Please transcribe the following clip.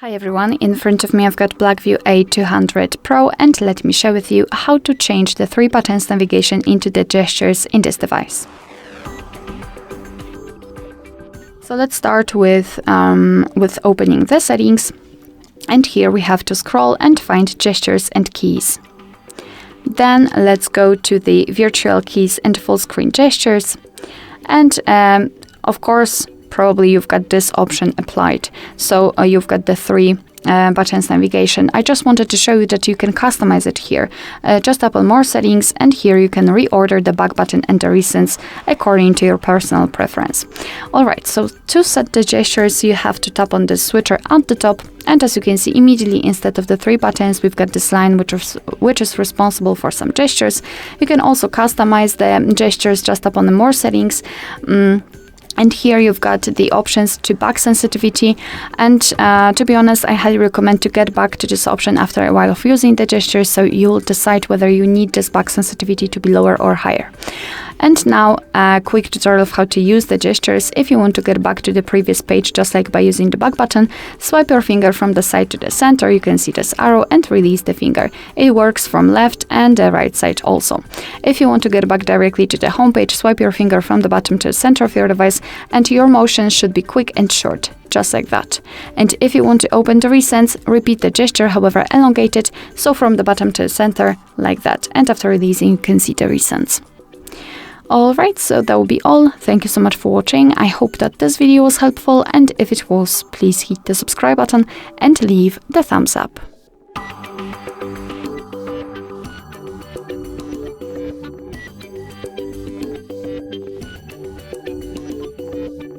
Hi everyone, in front of me I've got Blackview A200 Pro and let me share with you how to change the 3 buttons navigation into the gestures in this device. So let's start with opening the settings, and here we have to scroll and find gestures and keys. Then let's go to the virtual keys and full screen gestures, and of course probably you've got this option applied. So you've got the 3 buttons navigation. I just wanted to show you that you can customize it here. Just tap on more settings, and here you can reorder the back button and the recents according to your personal preference. Alright, so to set the gestures you have to tap on the switcher at the top, and as you can see immediately instead of the 3 buttons we've got this line which is responsible for some gestures. You can also customize the gestures. Just tap on the more settings. And here you've got the options to back sensitivity, and to be honest I highly recommend to get back to this option after a while of using the gestures, so you'll decide whether you need this back sensitivity to be lower or higher. And now a quick tutorial of how to use the gestures. If you want to get back to the previous page just like by using the back button, swipe your finger from the side to the center, you can see this arrow, and release the finger. It works from left and the right side also. If you want to get back directly to the home page, swipe your finger from the bottom to the center of your device, and your motion should be quick and short, just like that. And if you want to open the recents, repeat the gesture, however elongated, so from the bottom to the center, like that. And after releasing, you can see the recents. Alright, so that will be all. Thank you so much for watching. I hope that this video was helpful, and if it was, please hit the subscribe button and leave the thumbs up.